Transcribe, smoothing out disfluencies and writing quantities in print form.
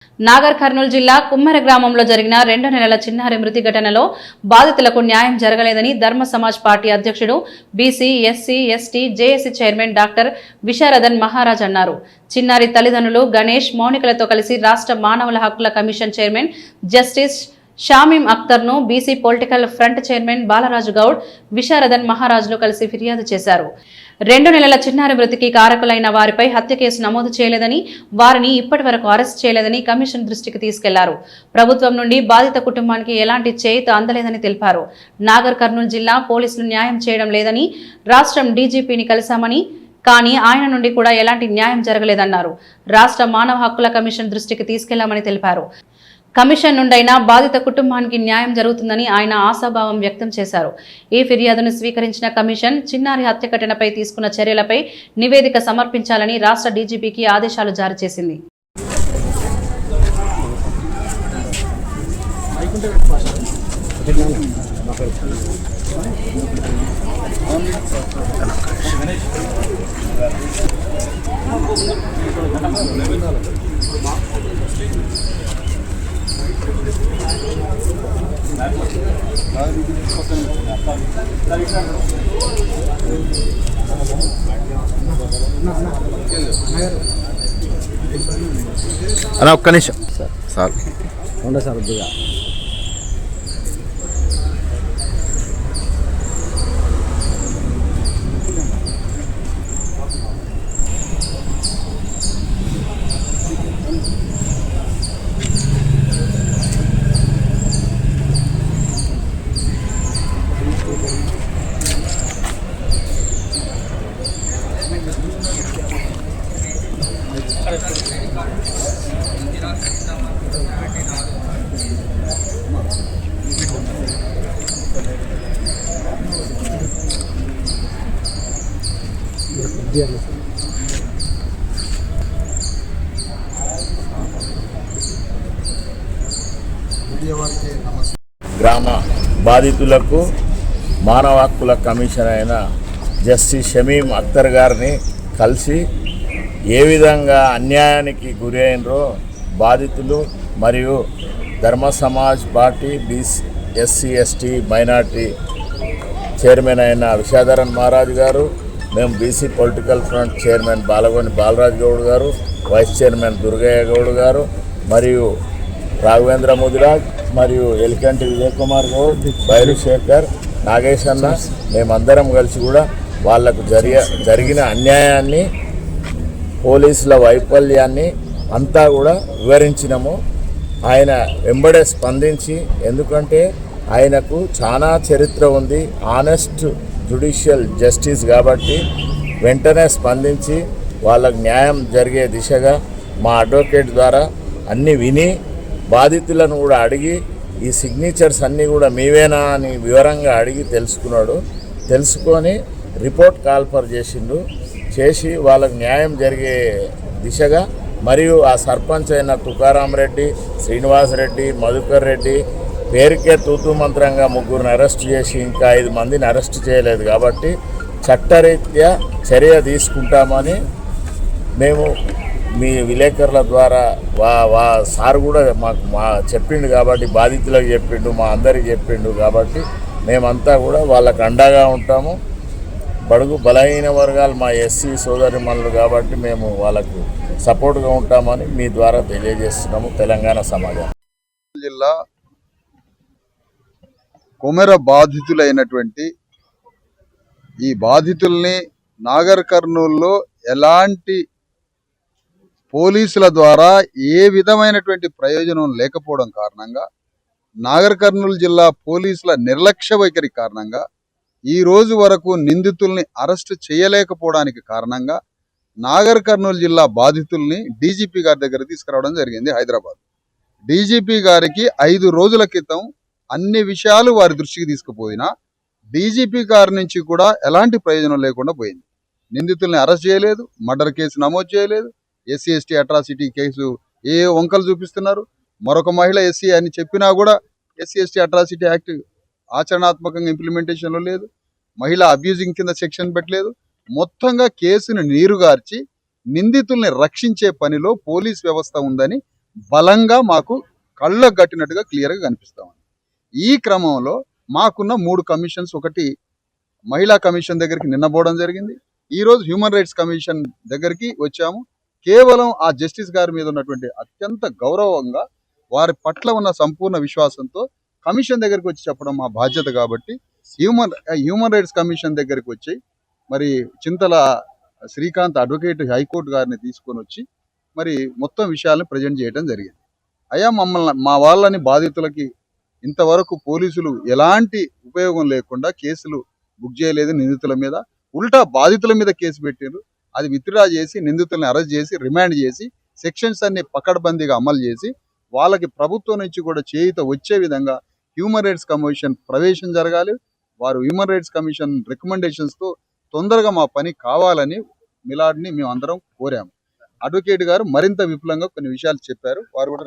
నాగర్ కర్నూలు జిల్లా కుమ్మర గ్రామంలో జరిగిన 2 నెలల చిన్నారి మృతి ఘటనలో బాధితులకు న్యాయం జరగలేదని ధర్మ సమాజ్ పార్టీ అధ్యక్షుడు BC SC ST JAC chairman doctor Visharadan Maharaj అన్నారు. చిన్నారి తల్లిదండ్రులు గణేష్, మౌనికలతో కలిసి రాష్ట్ర మానవుల హక్కుల కమిషన్ చైర్మన్ జస్టిస్ షామీం అఖ్తర్ను BC political front chairman Balaraju Goud, Visharadan మహారాజ్లు కలిసి ఫిర్యాదు చేశారు. 2 నెలల చిన్నారి మృతికి కారకులైన వారిపై హత్య కేసు నమోదు చేయలేదని, వారిని ఇప్పటి వరకు అరెస్ట్ చేయలేదని కమిషన్ దృష్టికి తీసుకెళ్లారు. ప్రభుత్వం నుండి బాధిత కుటుంబానికి ఎలాంటి చేయూత అందలేదని తెలిపారు. నాగర్ కర్నూలు జిల్లా పోలీసులు న్యాయం చేయడం లేదని, రాష్ట్రం డీజీపీని కలిశామని, కానీ ఆయన నుండి కూడా ఎలాంటి న్యాయం జరగలేదన్నారు. రాష్ట్ర మానవ హక్కుల కమిషన్ దృష్టికి తీసుకెళ్లామని తెలిపారు. కమిషన్ నుండైనా బాధిత కుటుంబానికి న్యాయం జరుగుతుందని ఆయన ఆశాభావం వ్యక్తం చేశారు. ఈ ఫిర్యాదును స్వీకరించిన కమిషన్ చిన్నారి హత్య ఘటనపై తీసుకున్న చర్యలపై నివేదిక సమర్పించాలని రాష్ట్ర డీజీపీకి ఆదేశాలు జారీ చేసింది. అలా ఒక్క నిమిషం సార్ ఉండే సార్ వద్దుగా. గ్రామ బాధితులకు మానవ హక్కుల కమిషన్ అయిన జస్టిస్ షమీం అఖ్తర్ గారిని కలిసి ఏ విధంగా అన్యాయానికి గురి అయినరో బాధితులు మరియు ధర్మ Samaj party BC SC ST minority chairman అయిన విశారదన్ మహారాజ్ గారు, మేము BC political front chairman Balaraju Goud గారు, వైస్ చైర్మన్ దుర్గయ్య గౌడ్ గారు మరియు రాఘవేంద్ర ముదిరాజ్ మరియు ఎలికంటి విజయ్ కుమార్ గౌడ్, బైరు శేఖర్, నాగేష్ అన్న, మేమందరం కలిసి కూడా వాళ్లకు జరిగిన అన్యాయాన్ని, పోలీసుల వైఫల్యాన్ని అంతా కూడా వివరించినాము. ఆయన వెంబడే స్పందించి, ఎందుకంటే ఆయనకు చాలా చరిత్ర ఉంది, ఆనెస్ట్ జ్యుడిషియల్ జస్టిస్ కాబట్టి వెంటనే స్పందించి వాళ్ళకు న్యాయం జరిగే దిశగా మా అడ్వకేట్ ద్వారా అన్నీ విని బాధితులను కూడా అడిగి ఈ సిగ్నేచర్స్ అన్నీ కూడా మీవేనా అని వివరంగా అడిగి తెలుసుకొని రిపోర్ట్ కాల్ఫర్ చేసి వాళ్ళకు న్యాయం జరిగే దిశగా మరియు ఆ సర్పంచ్ అయిన తుకారాం రెడ్డి, శ్రీనివాస్ రెడ్డి, మధుకర్ రెడ్డి పేరుకే తూతూ మంత్రంగా 3 అరెస్ట్ చేసి ఇంకా 5 మందిని అరెస్ట్ చేయలేదు కాబట్టి చట్టరీత్యా చర్య తీసుకుంటామని మేము మీ విలేకరుల ద్వారా సార్ కూడా మాకు చెప్పిండు కాబట్టి, బాధితులకు చెప్పిండు, మా అందరికి చెప్పిండు కాబట్టి మేమంతా కూడా వాళ్ళకు అండగా ఉంటాము. బడుగు బలహీన వర్గాలు మా ఎస్సీ సోదరిమణులు కాబట్టి మేము వాళ్ళకు సపోర్ట్గా ఉంటామని మీ ద్వారా తెలియజేస్తున్నాము. తెలంగాణ సమాజం జిల్లా కొమెర బాధితులైనటువంటి ఈ బాధితుల్ని నాగర్ కర్నూలులో ఎలాంటి పోలీసుల ద్వారా ఏ విధమైనటువంటి ప్రయోజనం లేకపోవడం కారణంగా, నాగర్ కర్నూలు జిల్లా పోలీసుల నిర్లక్ష్య వైఖరి కారణంగా, ఈ రోజు వరకు నిందితుల్ని అరెస్టు చేయలేకపోవడానికి కారణంగా నాగర్ కర్నూలు జిల్లా బాధితుల్ని డీజీపీ గారి దగ్గర తీసుకురావడం జరిగింది. హైదరాబాద్ డీజీపీ గారికి 5 రోజుల క్రితం అన్ని విషయాలు వారి దృష్టికి తీసుకుపోయినా డీజీపీ గారి నుంచి కూడా ఎలాంటి ప్రయోజనం లేకుండా పోయింది. నిందితుల్ని అరెస్ట్ చేయలేదు, మర్డర్ కేసు నమోదు చేయలేదు, ఎస్సీ ఎస్టీ అట్రాసిటీ కేసు ఏ వంకలు చూపిస్తున్నారు. మరొక మహిళ ఎస్సీ అని చెప్పినా కూడా ఎస్సీ ఎస్టీ అట్రాసిటీ యాక్ట్ ఆచరణాత్మకంగా ఇంప్లిమెంటేషన్లో లేదు. మహిళ అబ్యూజింగ్ కింద సెక్షన్ పెట్టలేదు. మొత్తంగా కేసును నీరుగార్చి నిందితుల్ని రక్షించే పనిలో పోలీస్ వ్యవస్థ ఉందని బలంగా మాకు కళ్ళకు కట్టినట్టుగా క్లియర్గా కనిపిస్తా ఉంది. ఈ క్రమంలో మాకున్న 3 కమిషన్స్, ఒకటి మహిళా కమిషన్ దగ్గరికి నిన్న పోవడం జరిగింది. ఈరోజు హ్యూమన్ రైట్స్ కమిషన్ దగ్గరికి వచ్చాము. కేవలం ఆ జస్టిస్ గారి మీద ఉన్నటువంటి అత్యంత గౌరవంగా వారి పట్ల ఉన్న సంపూర్ణ విశ్వాసంతో కమిషన్ దగ్గరికి వచ్చి చెప్పడం మా బాధ్యత కాబట్టి హ్యూమన్ రైట్స్ కమిషన్ దగ్గరికి వచ్చి మరి చింతల శ్రీకాంత్ అడ్వకేట్ హైకోర్టు గారిని తీసుకొని వచ్చి మరి మొత్తం విషయాలను ప్రజెంట్ చేయడం జరిగింది. అయ్యా, మా వాళ్ళని బాధితులకి ఇంతవరకు పోలీసులు ఎలాంటి ఉపయోగం లేకుండా కేసులు బుక్ చేయలేదు. నిందితుల మీద ఉల్టా బాధితుల మీద కేసు పెట్టారు. అది విత్డ్రా చేసి నిందితుల్ని అరెస్ట్ చేసి రిమాండ్ చేసి సెక్షన్స్ అన్ని పకడ్బందీగా అమలు చేసి వాళ్ళకి ప్రభుత్వం నుంచి కూడా చేయూత వచ్చే విధంగా హ్యూమన్ రైట్స్ కమిషన్ ప్రవేశం జరగాలి. వారు హ్యూమన్ రైట్స్ కమిషన్ రికమెండేషన్స్తో తొందరగా మా పని కావాలని మిలాడ్ని మేము అందరం కోరాము. అడ్వకేట్ గారు మరింత విపులంగా కొన్ని విషయాలు చెప్పారు. వారు కూడా